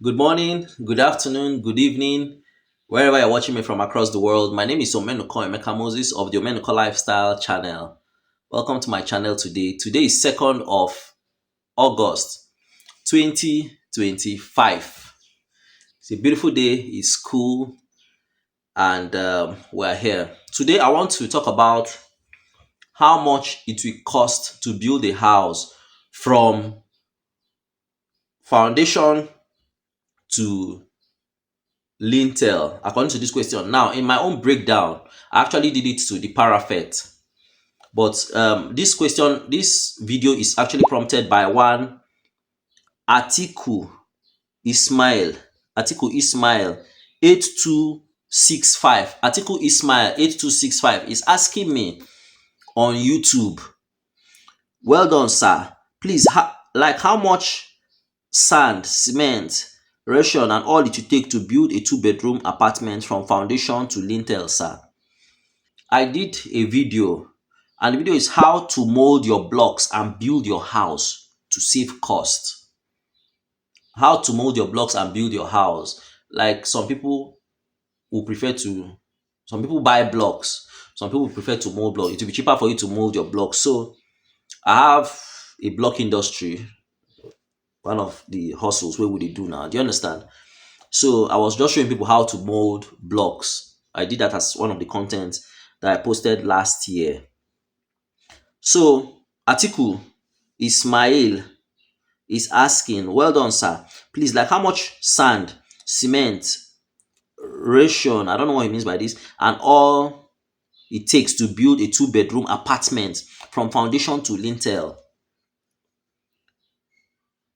Good morning, good afternoon, good evening, wherever you're watching me from across the world. My name is Omenuko Emeka Moses of the Omenuko Lifestyle channel. Welcome to my channel today. Today is 2nd of August 2025. It's a beautiful day, it's cool, and we're here. Today, I want to talk about how much it will cost to build a house from foundation to lintel according to this question. Now, in my own breakdown, I actually did it to the parapet, but this video is actually prompted by one Atiku Ismail. Atiku Ismail 8265. Atiku Ismail 8265 is asking me on YouTube. Well done, sir. Please, like how much sand, cement, ration, and all it will take to build a two-bedroom apartment from foundation to lintel, sir? I did a video, and the video is how to mold your blocks and build your house to save cost. How to mold your blocks and build your house. Like some people some people buy blocks. Some people prefer to mold blocks. It will be cheaper for you to mold your blocks. So I have a block industry, one of the hustles where would they do now. Do you understand? So I was just showing people how to mold blocks. I did that as one of the content that I posted last year. So Atiku Ismail is asking, well done, sir. Please, like how much sand, cement, ration, I don't know what he means by this, and all it takes to build a two-bedroom apartment from foundation to lintel.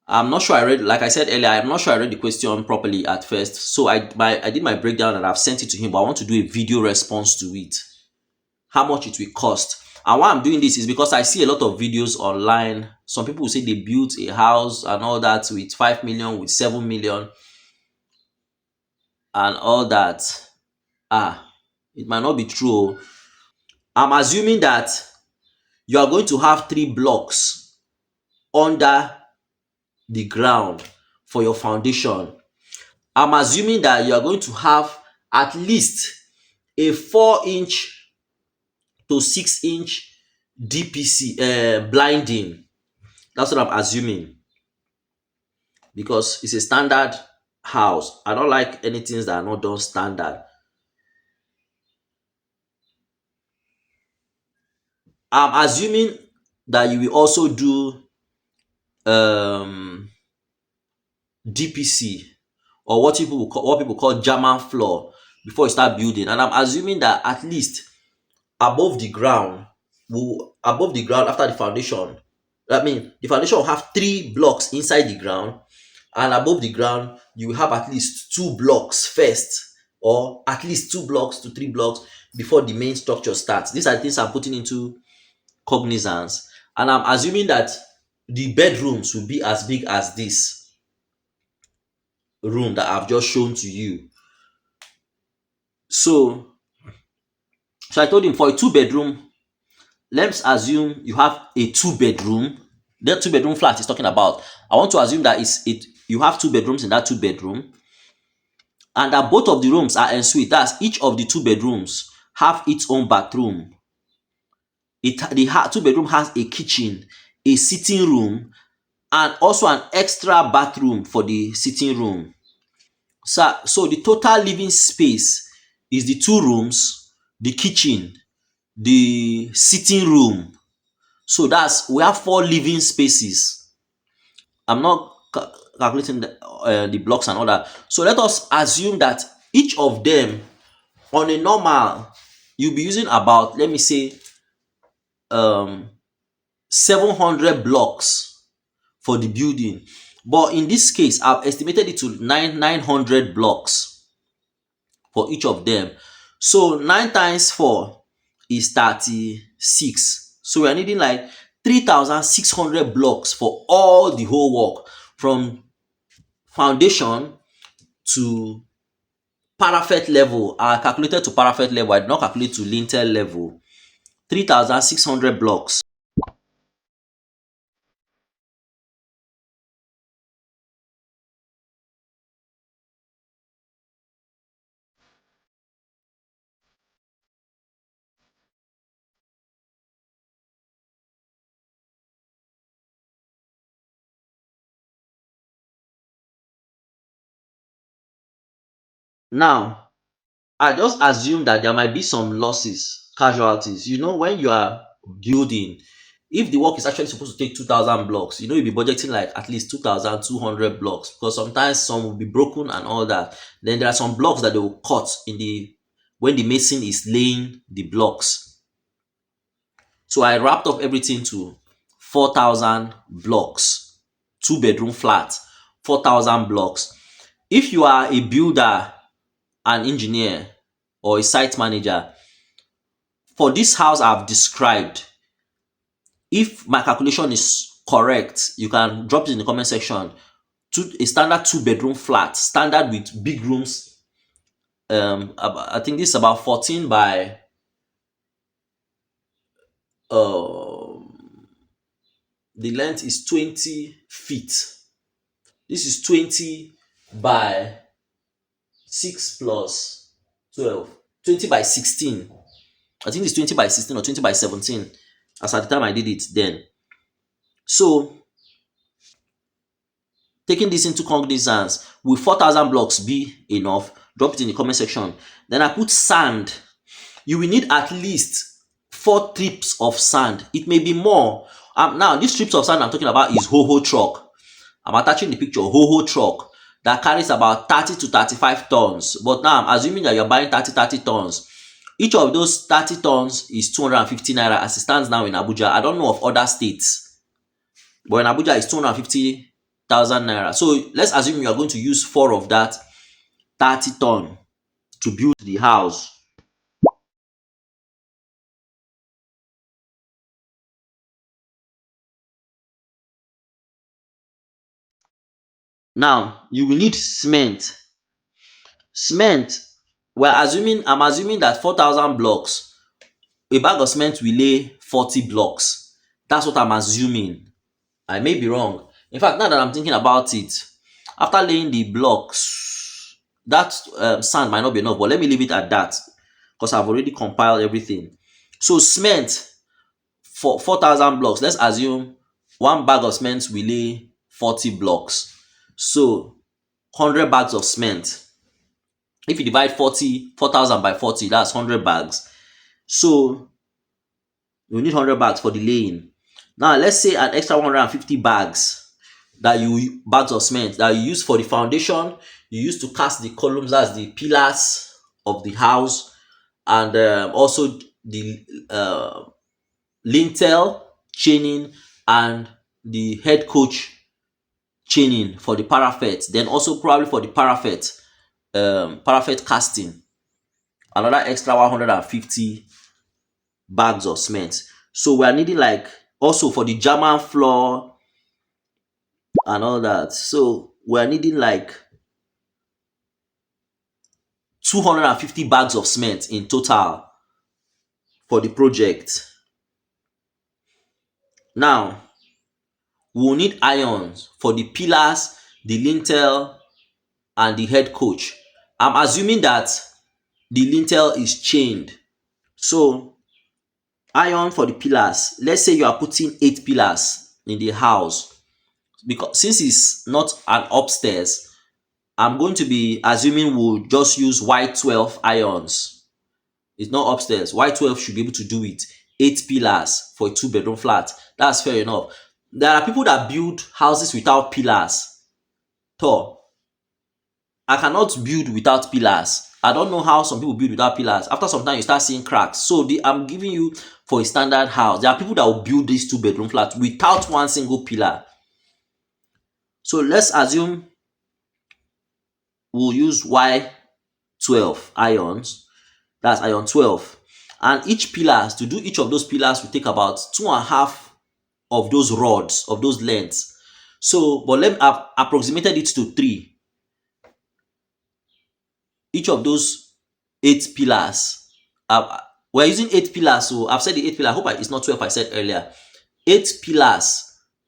I'm not sure I read, like I said earlier, I'm not sure I read the question properly at first. So I did my breakdown and I've sent it to him, but I want to do a video response to it. How much it will cost. And why I'm doing this is because I see a lot of videos online. Some people will say they built a house and all that with 5 million, with 7 million, and all that. It might not be true. I'm assuming that you are going to have 3 blocks under the ground for your foundation. I'm assuming that you are going to have at least a 4-inch to 6-inch DPC blinding. That's what I'm assuming, because it's a standard house. I don't like anything that are not done standard. I'm assuming that you will also do DPC, or what people call German floor, before you start building. And I'm assuming that at least above the ground, after the foundation, I mean the foundation will have 3 blocks inside the ground, and above the ground you will have at least 2 blocks first, or at least 2 blocks to 3 blocks before the main structure starts. These are the things I'm putting into cognizance, and I'm assuming that the bedrooms will be as big as this room that I've just shown to you. So I told him, for a 2-bedroom, let's assume you have a 2-bedroom. That 2-bedroom flat is talking about, I want to assume that you have 2 bedrooms in that 2-bedroom, and that both of the rooms are en suite. That's each of the 2 bedrooms have its own bathroom. The 2-bedroom has a kitchen, a sitting room, and also an extra bathroom for the sitting room. So the total living space is the 2 rooms, the kitchen, the sitting room. So we have 4 living spaces. I'm not calculating the blocks and all that. So let us assume that each of them, on a normal, you'll be using about, let me say, 700 blocks for the building. But in this case, I've estimated it to 900 blocks for each of them. So 9 times 4 is 36. So we are needing like 3,600 blocks for all the whole work, from foundation to parapet level. I calculated to parapet level. I did not calculate to lintel level. 3,600 blocks. Now, I just assume that there might be some losses, casualties. When you are building, if the work is actually supposed to take 2,000 blocks, you'll be budgeting like at least 2,200 blocks, because sometimes some will be broken and all that. Then there are some blocks that they will cut when the mason is laying the blocks. So I wrapped up everything to 4,000 blocks, two-bedroom flat, 4,000 blocks. If you are a builder, an engineer, or a site manager, for this house I've described, if my calculation is correct, you can drop it in the comment section. A standard two-bedroom flat, standard with big rooms. I think this is about 14 by the length is 20 feet. This is 20 by 6 plus 12, 20 by 16. I think it's 20 by 16 or 20 by 17 as at the time I did it then. So taking this into cognizance, will 4,000 blocks be enough? Drop it in the comment section. Then I put sand. You will need at least 4 trips of sand. It may be more. Now, these trips of sand I'm talking about is ho-ho truck. I'm attaching the picture, ho-ho truck that carries about 30 to 35 tons. But now I'm assuming that you're buying 30 tons. Each of those 30 tons is 250 naira as it stands now in Abuja. I don't know of other states, but in Abuja it's 250,000 naira. So let's assume you are going to use 4 of that 30 ton to build the house. Now you will need cement. Cement, I'm assuming that 4,000 blocks, a bag of cement will lay 40 blocks. That's what I'm assuming. I may be wrong. In fact, now that I'm thinking about it, after laying the blocks, that sand might not be enough, but let me leave it at that because I've already compiled everything. So cement for 4,000 blocks, let's assume one bag of cement will lay 40 blocks. So 100 bags of cement. If you divide 4,000 by 40, that's 100 bags. So you need 100 bags for the laying. Now let's say an extra 150 bags of cement that you use for the foundation, you use to cast the columns, that's the pillars of the house, and also the lintel chaining and the head coach chaining for the parapet. Then also probably for the parapet casting, another extra 150 bags of cement. So we are needing like also for the German floor and all that. So we are needing like 250 bags of cement in total for the project. Now we will need irons for the pillars, the lintel, and the head coach. I'm assuming that the lintel is chained. So iron for the pillars. Let's say you are putting 8 pillars in the house. Because since it's not an upstairs, I'm going to be assuming we'll just use Y12 irons. It's not upstairs. Y12 should be able to do it. 8 pillars for a 2-bedroom flat. That's fair enough. There are people that build houses without pillars. I cannot build without pillars. I don't know how some people build without pillars. After some time, you start seeing cracks. So I'm giving you for a standard house. There are people that will build this 2-bedroom flat without one single pillar. So let's assume we'll use Y12 irons. That's iron 12. And each pillars, to do each of those pillars will take about 2.5 of those rods, of those lengths. So, but I've approximated it to 3. Each of those 8 pillars, we're using 8 pillars. So I've said the 8 pillars. I hope it's not 12 I said earlier. 8 pillars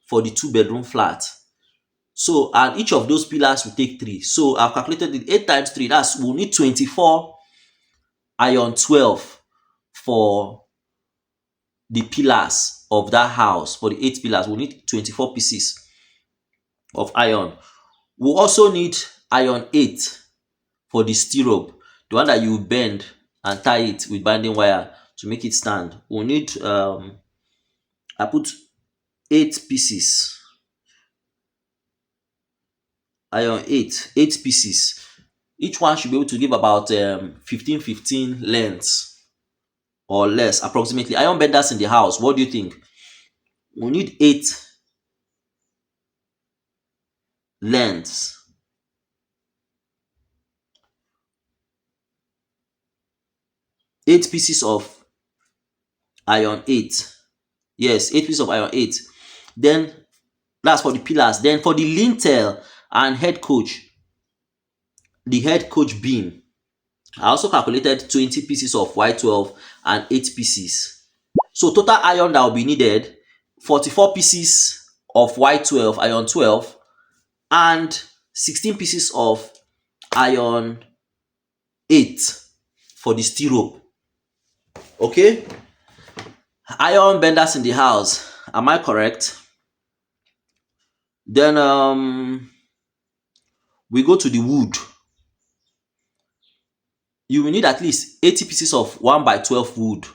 for the 2-bedroom flat. So, and each of those pillars will take 3. So I've calculated it 8 times 3. We'll need 24 iron 12 for the pillars of that house. For the 8 pillars, we'll need 24 pieces of iron. We'll also need iron 8 for the stirrup, the one that you bend and tie it with binding wire to make it stand. We'll need I put 8 pieces, iron 8 pieces. Each one should be able to give about 15 lengths or less approximately. Iron benders in the house, what do you think? We need 8 lengths. Eight pieces of iron 8. Yes, 8 pieces of iron 8. Then that's for the pillars. Then for the lintel and head coach, the head coach beam, I also calculated 20 pieces of Y12 and 8 pieces. So total iron that will be needed, 44 pieces of Y12, iron 12, and 16 pieces of iron 8 for the steel rope. Okay? Iron benders in the house. Am I correct? Then we go to the wood. You will need at least 80 pieces of 1x12 wood.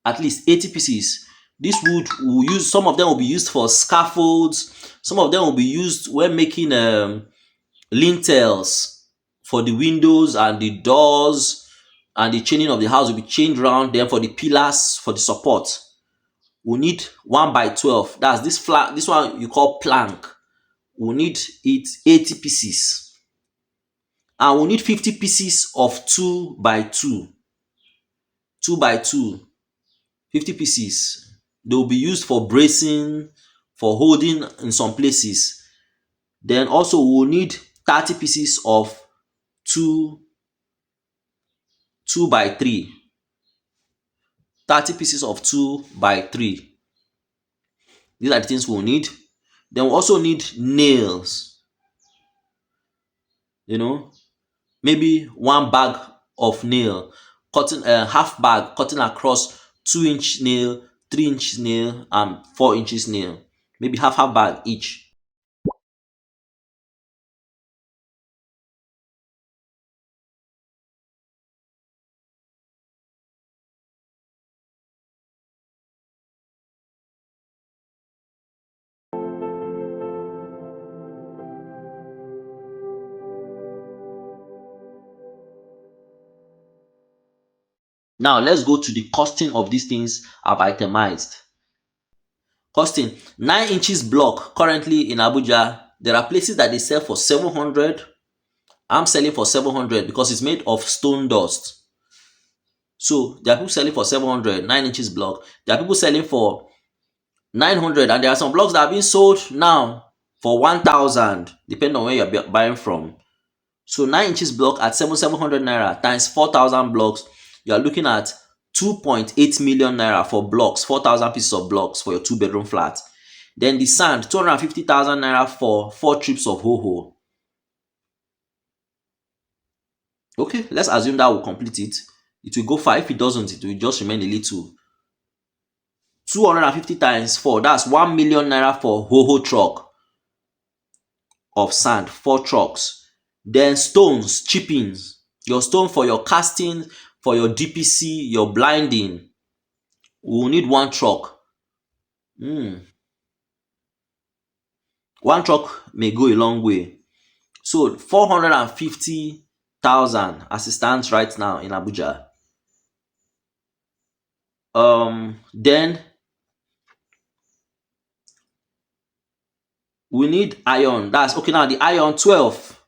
At least 80 pieces. This wood will use, some of them will be used for scaffolds, some of them will be used when making lintels for the windows and the doors, and the chaining of the house will be chained around. Then for the pillars, for the support, we need 1x12. That's this one you call plank. We need it 80 pieces. And we need 50 pieces of 2x2. 2x2. 50 pieces. They will be used for bracing, for holding in some places. Then also we will need 30 pieces of 2x3. 30 pieces of 2x3. These are the things we'll need. Then we also need nails. Maybe 1 bag of nail, cutting half bag, cutting across 2-inch nail, 3-inch nail, and 4 inches nail. Maybe half bag each. Now let's go to the costing of these things I've itemized. Costing 9 inches block currently in Abuja. There are places that they sell for 700. I'm selling for 700 because it's made of stone dust. So there are people selling for 700, 9 inches block. There are people selling for 900, and there are some blocks that are being sold now for 1,000, depending on where you're buying from. So 9 inches block at 700 naira times 4,000 blocks, you are looking at 2.8 million naira for blocks, 4,000 pieces of blocks for your 2-bedroom flat. Then the sand, 250,000 naira for 4 trips of ho-ho. Okay, let's assume that will complete it. It will go far. If it doesn't, it will just remain a little. 250 times 4, that's 1 million naira for ho-ho truck of sand, 4 trucks. Then stones, chippings, your stone for your casting, for your DPC, your blinding, we will need 1 truck. 1 truck may go a long way. So 450,000 as it stands right now in Abuja. Then we need iron. That's okay. Now the iron 12,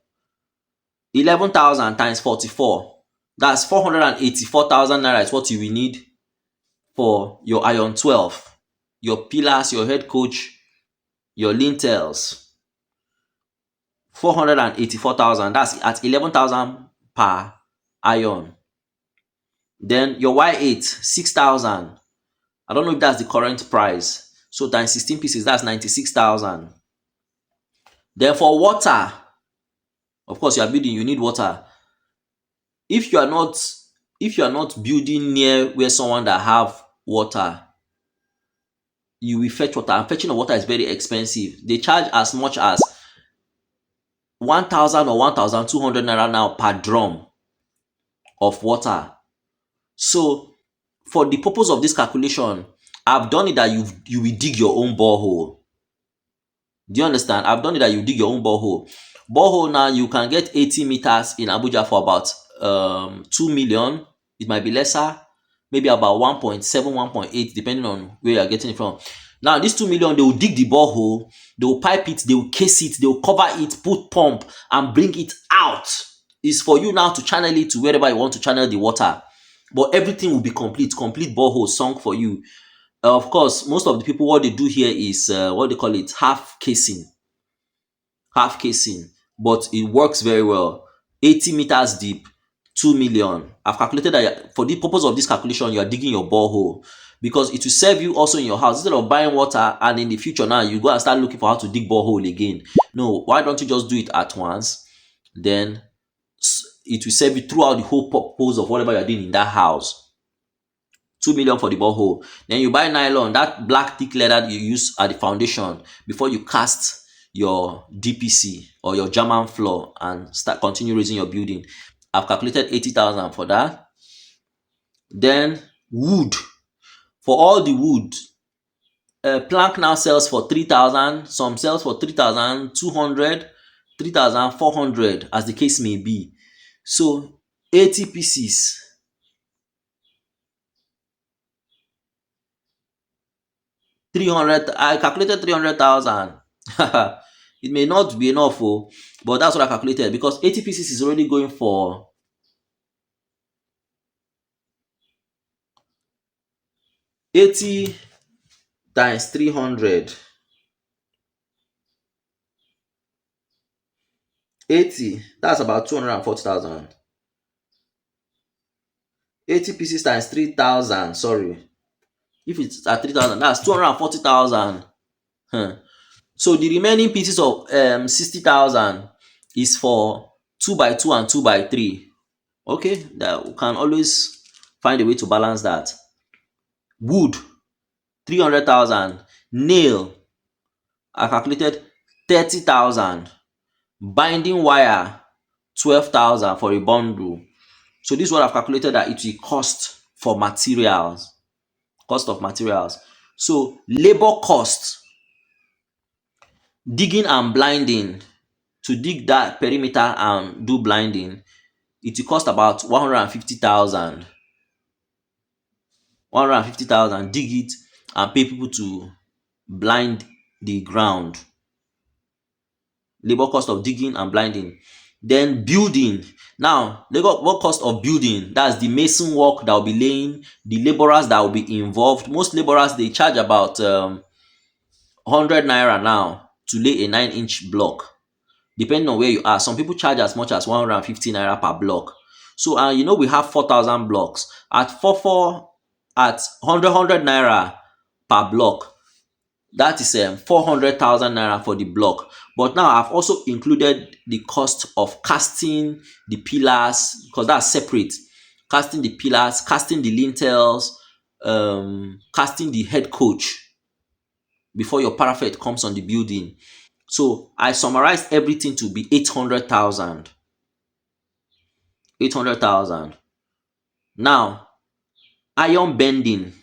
11,000 times 44. That's 484,000 naira is what you will need for your iron 12, your pillars, your head coach, your lintels. 484,000. That's at 11,000 per iron. Then your Y8, 6,000. I don't know if that's the current price. So times 16 pieces, that's 96,000. Then for water, of course, you are building, you need water. If you are not building near where someone that have water, you will fetch water. And fetching of water is very expensive. They charge as much as 1,000 or 1,200 naira now per drum of water. So for the purpose of this calculation, I've done it that you will dig your own borehole. Do you understand? I've done it that you dig your own borehole. Borehole now, you can get 80 meters in Abuja for about 2 million. It might be lesser, maybe about 1.7, 1.8, depending on where you're getting it from. Now, this 2 million, they will dig the borehole, they will pipe it, they will case it, they will cover it, put pump, and bring it out. It's for you now to channel it to wherever you want to channel the water. But everything will be complete borehole sunk for you. Of course, most of the people, what they do here is what they call it, half casing, but it works very well. 80 meters deep, 2 million. I've calculated that for the purpose of this calculation, you are digging your borehole because it will serve you also in your house. Instead of buying water and in the future now you go and start looking for how to dig borehole again. No, why don't you just do it at once? Then it will serve you throughout the whole purpose of whatever you're doing in that house. 2 million for the borehole. Then you buy nylon, that black thick leather that you use at the foundation before you cast your DPC or your German floor and continue raising your building. I've calculated 80,000 for that. Then wood. For all the wood, plank now sells for 3,000, some sells for 3,200, 3,400 as the case may be. So 80 pieces, 300, I calculated 300,000. It may not be enough, but that's what I calculated because 80 pieces is already going for 80 times 300. 80, that's about 240,000. 80 pieces times 3,000, sorry. If it's at 3,000, that's 240,000. So the remaining pieces of 60,000 is for 2 by 2 and 2 by 3. Okay, that we can always find a way to balance that. Wood, 300,000. Nail, I calculated 30,000. Binding wire, 12,000 for a bundle. So this is what I've calculated that it will cost for materials. Cost of materials. So labor cost, digging and blinding, to dig that perimeter and do blinding, it will cost about 150,000. 150,000, dig it and pay people to blind the ground. Labor cost of digging and blinding. Then building. Now, what cost of building? That's the mason work that will be laying, the laborers that will be involved. Most laborers, they charge about 100 naira now to lay a 9-inch block. Depending on where you are, some people charge as much as 150 naira per block. So, we have 4,000 blocks. At 100 naira per block, that is 400,000 naira for the block. But now I've also included the cost of casting the pillars, because that's separate. Casting the pillars, casting the lintels, casting the head coach before your parapet comes on the building. So I summarized everything to be 800,000. 800,000. Now, iron bending.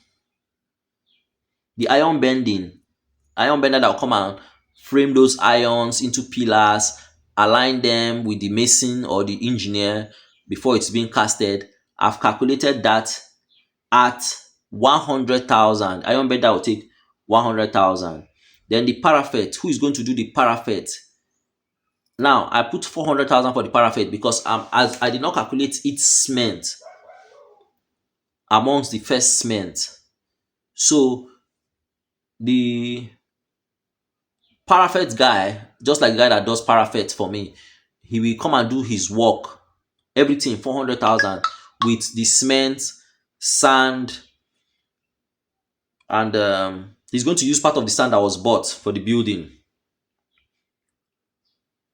The iron bending. Iron bender that will come and frame those irons into pillars, align them with the mason or the engineer before it's being casted. I've calculated that at 100,000. Iron bender will take 100,000. Then the parapet, who is going to do the parapet? Now, I put 400,000 for the parapet because as I did not calculate its cement amongst the first cement. So the parapet guy, just like the guy that does parapet for me, he will come and do his work, everything 400,000 with the cement, sand, and he's going to use part of the sand that was bought for the building.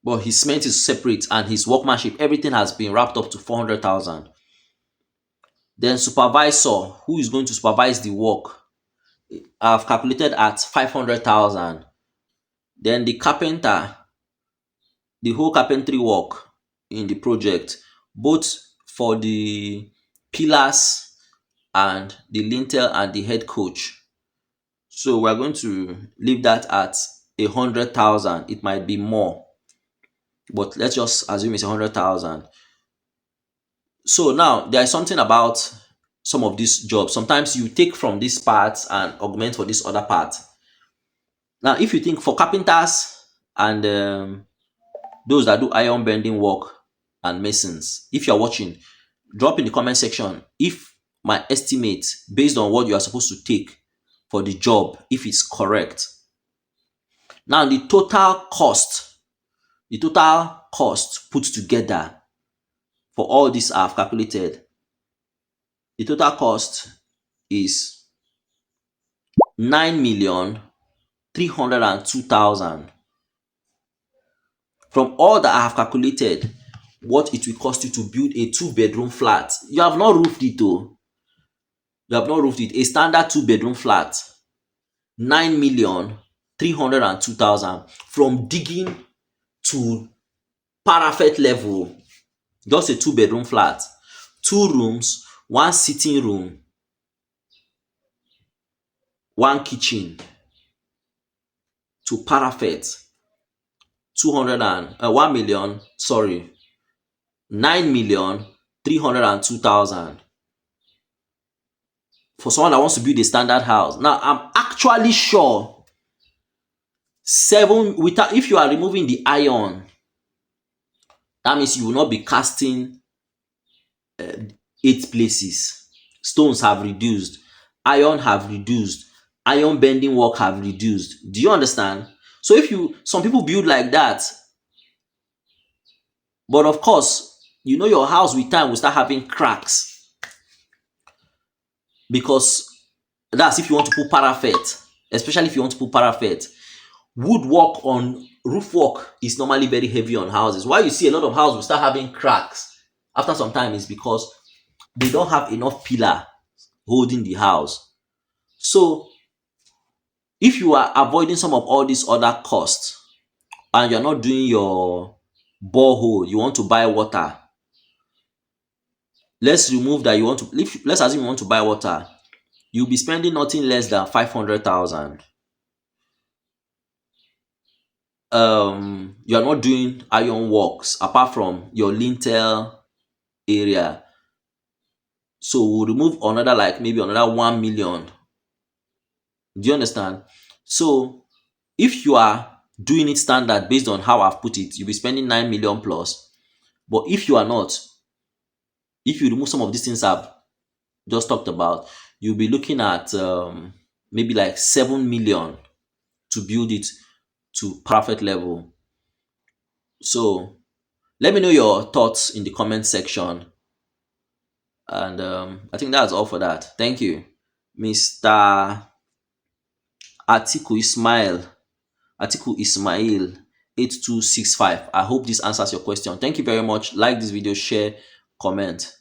But his cement is separate and his workmanship, everything has been wrapped up to 400,000. Then supervisor, who is going to supervise the work, I've calculated at 500,000. Then the carpenter, the whole carpentry work in the project, both for the pillars and the lintel and the head coach. So we're going to leave that at 100,000. It might be more, but let's just assume it's 100,000. So now there is something about some of these jobs. Sometimes you take from this part and augment for this other part. Now, if you think for carpenters and those that do iron bending work and masons, if you're watching, drop in the comment section if my estimate based on what you are supposed to take for the job, if it's correct. Now, the total cost put together for all this I've calculated, the total cost is 9,302,000. From all that I have calculated, what it will cost you to build a 2-bedroom flat. You have not roofed it though. You have not roofed it. A standard 2-bedroom flat, 9,302,000. From digging to parapet level, just a 2-bedroom flat, 2 rooms, 1 sitting room, 1 kitchen, to parapet, 9,302,000 for someone that wants to build a standard house. Now, I'm actually sure if you are removing the iron, that means you will not be casting 8 places. Stones have reduced, iron have reduced, iron bending work have reduced. Do you understand? So some people build like that, but of course, your house with time will start having cracks, because that's if you want to put parapet, especially if you want to put parapet. Woodwork on roof work is normally very heavy on houses. Why you see a lot of houses will start having cracks after some time is because they don't have enough pillar holding the house. So if you are avoiding some of all these other costs and you're not doing your borehole, you want to buy water, let's remove that. Let's assume you want to buy water, you'll be spending nothing less than 500,000. You are not doing iron works apart from your lintel area, so we'll remove maybe another 1 million. Do you understand? So if you are doing it standard based on how I've put it, you'll be spending 9 million plus. But if you are not, if you remove some of these things I've just talked about, you'll be looking at maybe like 7 million to build it to perfect level. So let me know your thoughts in the comment section. And I think that's all for that. Thank you. Mr. Atiku Ismail 8265. I hope this answers your question. Thank you very much. Like this video, share, comment.